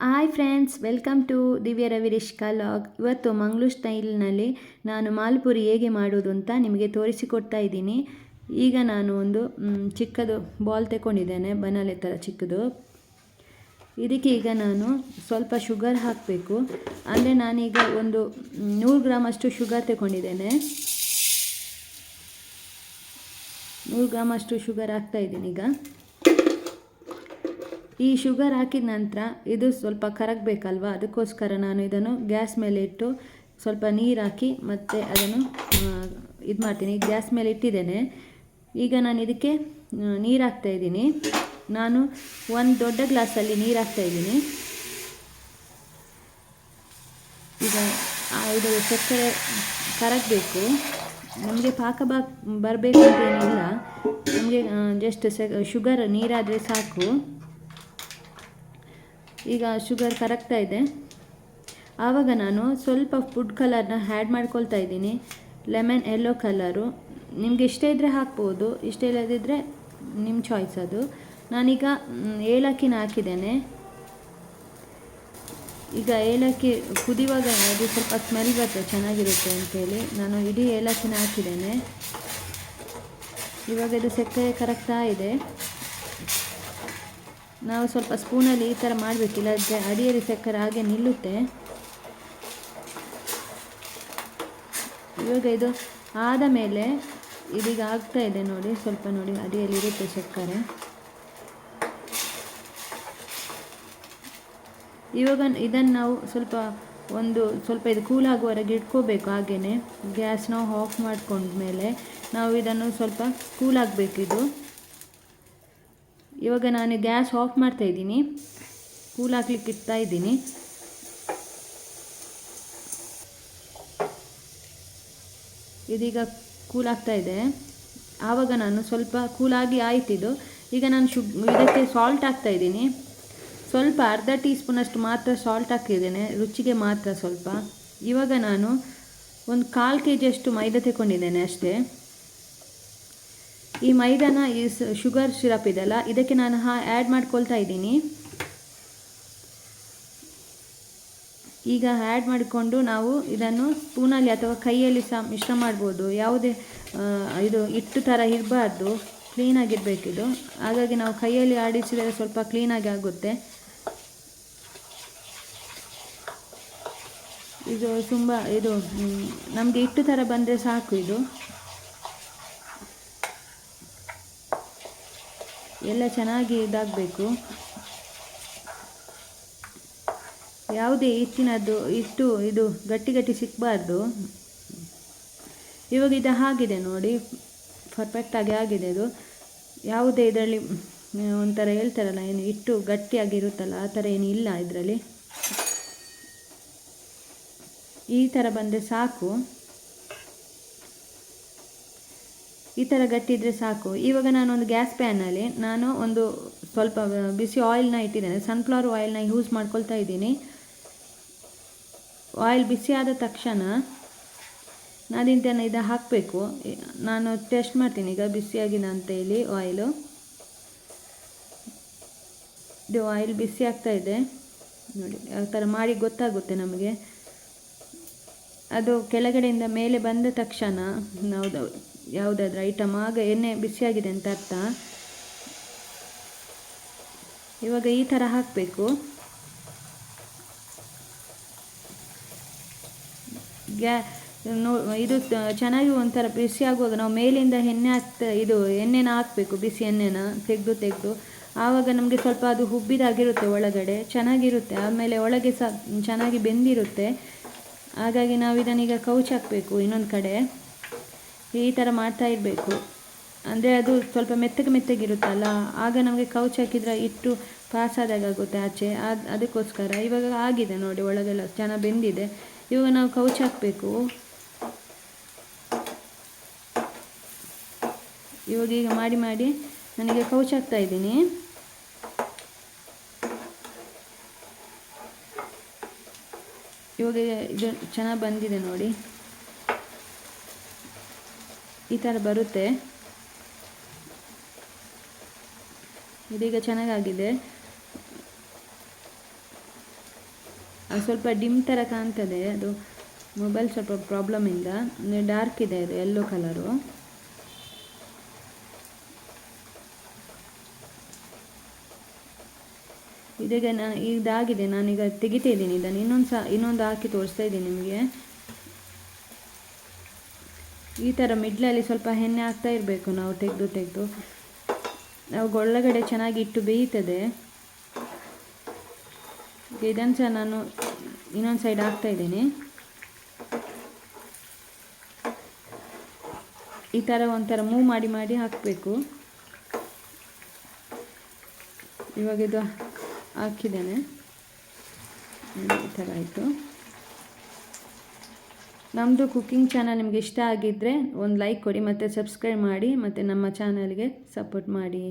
Hi friends, welcome to ದಿವ್ಯ ರವಿರಿಷ್ಕಾ log. ಇವತ್ತು ಮಂಗಳೂರು ಸ್ಟೈಲ್ನಲ್ಲಿ ನಾನು ಮಾಲ್ಪುರಿ ಹೇಗೆ ಮಾಡೋದು ಅಂತ ನಿಮಗೆ ತೋರಿಸಿಕೊಡ್ತಾ ಇದ್ದೀನಿ. ಈಗ ನಾನು ಒಂದು ಚಿಕ್ಕದು ಬಾಲ್ ತಗೊಂಡಿದ್ದೇನೆ, ಬನಾಲೆ ಥರ ಚಿಕ್ಕದು. ಇದಕ್ಕೆ ಈಗ ನಾನು ಸ್ವಲ್ಪ ಶುಗರ್ ಹಾಕಬೇಕು. ಅಂದರೆ ನಾನೀಗ ಒಂದು 100 ಗ್ರಾಮ್ ಅಷ್ಟು ಶುಗರ್ ತಗೊಂಡಿದ್ದೇನೆ. 100 ಗ್ರಾಮ್ ಅಷ್ಟು ಶುಗರ್ ಹಾಕ್ತಾಯಿದ್ದೀನಿ ಈಗ. ಈ ಶುಗರ್ ಹಾಕಿದ ನಂತರ ಇದು ಸ್ವಲ್ಪ ಕರಗಬೇಕಲ್ವ, ಅದಕ್ಕೋಸ್ಕರ ನಾನು ಇದನ್ನು ಗ್ಯಾಸ್ ಮೇಲೆ ಇಟ್ಟು ಸ್ವಲ್ಪ ನೀರು ಹಾಕಿ ಮತ್ತು ಅದನ್ನು ಇದು ಮಾಡ್ತೀನಿ. ಗ್ಯಾಸ್ ಮೇಲೆ ಇಟ್ಟಿದ್ದೇನೆ. ಈಗ ನಾನು ಇದಕ್ಕೆ ನೀರು ಹಾಕ್ತಾಯಿದ್ದೀನಿ. ನಾನು ಒಂದು ದೊಡ್ಡ ಗ್ಲಾಸಲ್ಲಿ ನೀರು ಹಾಕ್ತಾಯಿದ್ದೀನಿ. ಈಗ ಇದು ಸಕ್ಕರೆ ಕರಗಬೇಕು. ನಮಗೆ ಪಾಕ ಬರಬೇಕು ಅಂತೇನಿಲ್ಲ, ನಮಗೆ ಜಸ್ಟ್ ಶುಗರ್ ನೀರಾದರೆ ಸಾಕು. ಈಗ ಶುಗರ್ ಕರಗ್ತಾ ಇದೆ. ಆವಾಗ ನಾನು ಸ್ವಲ್ಪ ಫುಡ್ ಕಲರ್ನ ಆ್ಯಡ್ ಮಾಡ್ಕೊಳ್ತಾ ಇದ್ದೀನಿ. ಲೆಮನ್ ಯೆಲ್ಲೋ ಕಲರು ನಿಮಗೆ ಇಷ್ಟ ಇದ್ದರೆ ಹಾಕ್ಬೋದು, ಇಷ್ಟ ಇಲ್ಲದಿದ್ದರೆ ನಿಮ್ಮ ಚಾಯ್ಸ್ ಅದು. ನಾನೀಗ ಏಲಕ್ಕಿನ ಹಾಕಿದ್ದೇನೆ. ಈಗ ಏಲಕ್ಕಿ ಕುದಿಯುವಾಗ ಅದು ಸ್ವಲ್ಪ ಸ್ಮೆಲ್ ಬರ್ತದೆ, ಚೆನ್ನಾಗಿರುತ್ತೆ ಅಂಥೇಳಿ ನಾನು ಇಡೀ ಏಲಕ್ಕಿನ ಹಾಕಿದ್ದೇನೆ. ಇವಾಗ ಇದು ಸಕ್ಕರೆ ಕರಗ್ತಾ ಇದೆ. ನಾವು ಸ್ವಲ್ಪ ಸ್ಪೂನಲ್ಲಿ ಈ ಥರ ಮಾಡಬೇಕಿಲ್ಲ, ಅಡಿಯಲ್ಲಿ ಸಕ್ಕರೆ ಹಾಗೆ ನಿಲ್ಲುತ್ತೆ. ಇವಾಗ ಇದು ಆದ ಮೇಲೆ ಇದೀಗ ಆಗ್ತಾ ಇದೆ ನೋಡಿ, ಸ್ವಲ್ಪ ನೋಡಿ ಅಡಿಯಲ್ಲಿ ಇರುತ್ತೆ ಸಕ್ಕರೆ. ಇವಾಗ ಇದನ್ನು ನಾವು ಸ್ವಲ್ಪ ಇದು ಕೂಲ್ ಆಗುವವರೆಗೆ ಇಟ್ಕೋಬೇಕು. ಹಾಗೆಯೇ ಗ್ಯಾಸ್ನ ಆಫ್ ಮಾಡ್ಕೊಂಡ್ಮೇಲೆ ನಾವು ಇದನ್ನು ಸ್ವಲ್ಪ ಕೂಲ್ ಆಗಬೇಕಿದು. ಇವಾಗ ನಾನು ಗ್ಯಾಸ್ ಆಫ್ ಮಾಡ್ತಾಯಿದ್ದೀನಿ, ಕೂಲ್ ಹಾಕ್ಲಿಕ್ಕೆ ಇಡ್ತಾ ಇದ್ದೀನಿ. ಇದೀಗ ಕೂಲ್ ಆಗ್ತಾ ಇದೆ. ಆವಾಗ ನಾನು ಸ್ವಲ್ಪ ಕೂಲಾಗಿ ಆಯ್ತಿದ್ದು. ಈಗ ನಾನು ಇದಕ್ಕೆ ಸಾಲ್ಟ್ ಹಾಕ್ತಾಯಿದ್ದೀನಿ. ಸ್ವಲ್ಪ ಅರ್ಧ ಟೀ ಸ್ಪೂನಷ್ಟು ಮಾತ್ರ ಸಾಲ್ಟ್ ಹಾಕಿದ್ದೇನೆ, ರುಚಿಗೆ ಮಾತ್ರ ಸ್ವಲ್ಪ. ಇವಾಗ ನಾನು ಒಂದು 1/4 kg ಅಷ್ಟು ಮೈದಾ ತಗೊಂಡಿದ್ದೇನೆ ಅಷ್ಟೇ. ಈ ಮೈದಾನ ಈ ಶುಗರ್ ಸಿರಪ್ ಇದೆಲ್ಲ, ಇದಕ್ಕೆ ನಾನು ಆ್ಯಡ್ ಮಾಡ್ಕೊಳ್ತಾ ಇದ್ದೀನಿ. ಈಗ ಆ್ಯಡ್ ಮಾಡಿಕೊಂಡು ನಾವು ಇದನ್ನು ಸ್ಪೂನಲ್ಲಿ ಅಥವಾ ಕೈಯಲ್ಲಿ ಸಹ ಮಿಶ್ರ ಮಾಡ್ಬೋದು. ಯಾವುದೇ ಇದು ಹಿಟ್ಟು ಥರ ಇರಬಾರ್ದು, ಕ್ಲೀನಾಗಿರಬೇಕಿದು. ಹಾಗಾಗಿ ನಾವು ಕೈಯಲ್ಲಿ ಆಡಿಸಿದರೆ ಸ್ವಲ್ಪ ಕ್ಲೀನಾಗಿ ಆಗುತ್ತೆ. ಇದು ನಮಗೆ ಹಿಟ್ಟು ಥರ ಬಂದರೆ ಸಾಕು. ಇದು ಎಲ್ಲ ಚೆನ್ನಾಗಿ ಇದಾಗಬೇಕು. ಯಾವುದೇ ಹಿಟ್ಟು ಇದು ಗಟ್ಟಿ ಸಿಕ್ಕಬಾರ್ದು. ಇವಾಗ ಇದು ಆಗಿದೆ ನೋಡಿ, ಪರ್ಫೆಕ್ಟಾಗಿ ಆಗಿದೆ ಇದು. ಯಾವುದೇ ಇದರಲ್ಲಿ ಒಂಥರ ಹೇಳ್ತಾರಲ್ಲ, ಏನು ಹಿಟ್ಟು ಗಟ್ಟಿಯಾಗಿರುತ್ತಲ್ಲ, ಆ ಥರ ಏನು ಇಲ್ಲ ಇದರಲ್ಲಿ. ಈ ಥರ ಬಂದರೆ ಸಾಕು, ಈ ಥರ ಗಟ್ಟಿ ಇದ್ದರೆ ಸಾಕು. ಇವಾಗ ನಾನೊಂದು ಗ್ಯಾಸ್ ಪ್ಯಾನಲ್ಲಿ ಒಂದು ಸ್ವಲ್ಪ ಬಿಸಿ ಆಯಿಲ್ನ ಇಟ್ಟಿದ್ದೇನೆ. ಸನ್ಫ್ಲವರ್ ಆಯಿಲ್ನ ಯೂಸ್ ಮಾಡ್ಕೊಳ್ತಾ ಇದ್ದೀನಿ. ಆಯಿಲ್ ಬಿಸಿ ಆದ ತಕ್ಷಣ ನಾನಿಂತೇನೆ ಇದು ಹಾಕಬೇಕು. ನಾನು ಟೆಸ್ಟ್ ಮಾಡ್ತೀನಿ ಈಗ ಬಿಸಿಯಾಗಿದೆ ಅಂತೇಳಿ ಆಯಿಲು. ಇದು ಆಯಿಲ್ ಬಿಸಿ ಆಗ್ತಾ ಇದೆ ನೋಡಿ, ಯಾವ ಥರ ಮಾಡಿ ಗೊತ್ತಾಗುತ್ತೆ ನಮಗೆ. ಅದು ಕೆಳಗಡೆಯಿಂದ ಮೇಲೆ ಬಂದ ತಕ್ಷಣ ನಾವು ಯಾವುದಾದ್ರೂ ಐಟಮ್ ಆಗ ಎಣ್ಣೆ ಬಿಸಿಯಾಗಿದೆ ಅಂತ ಅರ್ಥ. ಇವಾಗ ಈ ಥರ ಹಾಕಬೇಕು. ಇದು ಚೆನ್ನಾಗಿ ಒಂಥರ ಬಿಸಿ ಆಗುವಾಗ ನಾವು ಮೇಲಿಂದ ಎಣ್ಣೆನ ಹಾಕಬೇಕು, ಬಿಸಿ ಎಣ್ಣೆನ ತೆಗೆದು. ಆವಾಗ ನಮಗೆ ಸ್ವಲ್ಪ ಅದು ಹುಬ್ಬಿದಾಗಿರುತ್ತೆ, ಒಳಗಡೆ ಚೆನ್ನಾಗಿರುತ್ತೆ. ಆಮೇಲೆ ಒಳಗೆ ಸಹ ಚೆನ್ನಾಗಿ ಬೆಂದಿರುತ್ತೆ. ಹಾಗಾಗಿ ನಾವು ಇದನ್ನೀಗ ಕೌಚ್ ಹಾಕಬೇಕು ಇನ್ನೊಂದು ಕಡೆ. ಈ ಥರ ಮಾಡ್ತಾ ಇರಬೇಕು. ಅಂದರೆ ಅದು ಸ್ವಲ್ಪ ಮೆತ್ತಗಿರುತ್ತಲ್ಲ, ಆಗ ನಮಗೆ ಕೌಚ್ ಹಾಕಿದರೆ ಹಿಟ್ಟು ಪಾಸಾದಾಗ ಆಗುತ್ತೆ ಆಚೆ. ಅದಕ್ಕೋಸ್ಕರ ಇವಾಗ ಆಗಿದೆ ನೋಡಿ, ಒಳಗೆಲ್ಲ ಚೆನ್ನಾಗಿ ಬೆಂದಿದೆ. ಇವಾಗ ನಾವು ಕೌಚ್ ಹಾಕಬೇಕು. ಇವಾಗ ಈಗ ಮಾಡಿ ನನಗೆ ಕೌಚ್ ಹಾಕ್ತಾ ಇದ್ದೀನಿ. ಇವಾಗ ಇದು ಚೆನ್ನಾಗಿ ಬಂದಿದೆ ನೋಡಿ, ಈ ಥರ ಬರುತ್ತೆ. ಇದೀಗ ಚೆನ್ನಾಗಾಗಿದೆ. ಅದು ಸ್ವಲ್ಪ ಡಿಮ್ ಥರ ಕಾಣ್ತದೆ, ಅದು ಮೊಬೈಲ್ ಸ್ವಲ್ಪ ಪ್ರಾಬ್ಲಮಿಂದ ಡಾರ್ಕ್ ಇದೆ ಅದು ಯೆಲ್ಲೋ ಕಲರು. ಇದೀಗ ಇದಾಗಿದೆ, ನಾನೀಗ ತೆಗಿತಾ ಇದ್ದೀನಿ ಇದನ್ನು. ಇನ್ನೊಂದು ಹಾಕಿ ತೋರಿಸ್ತಾ ಇದ್ದೀನಿ ನಿಮಗೆ. ಈ ಥರ ಮಿಡ್ಲಲ್ಲಿ ಸ್ವಲ್ಪ ಎಣ್ಣೆ ಹಾಕ್ತಾ ಇರಬೇಕು ನಾವು, ತೆಗೆದು ನಾವು ಒಳಗಡೆ ಚೆನ್ನಾಗಿ ಇಟ್ಟು ಬೇಯ್ತದೆ. ಇದನ್ನು ಸಹ ನಾನು ಇನ್ನೊಂದು ಸೈಡ್ ಹಾಕ್ತಾ ಇದ್ದೀನಿ. ಈ ಥರ ಒಂಥರ ಮೂವ್ ಮಾಡಿ ಹಾಕಬೇಕು. ಇವಾಗ ಇದು ಹಾಕಿದ್ದೇನೆ, ಈ ಥರ ಆಯಿತು. ನಮ್ಮದು ಕುಕ್ಕಿಂಗ್ ಚಾನಲ್ ನಿಮಗೆ ಇಷ್ಟ ಆಗಿದ್ದರೆ ಒಂದು ಲೈಕ್ ಕೊಡಿ, ಮತ್ತು ಸಬ್ಸ್ಕ್ರೈಬ್ ಮಾಡಿ, ಮತ್ತು ನಮ್ಮ ಚಾನಲ್ಗೆ ಸಪೋರ್ಟ್ ಮಾಡಿ.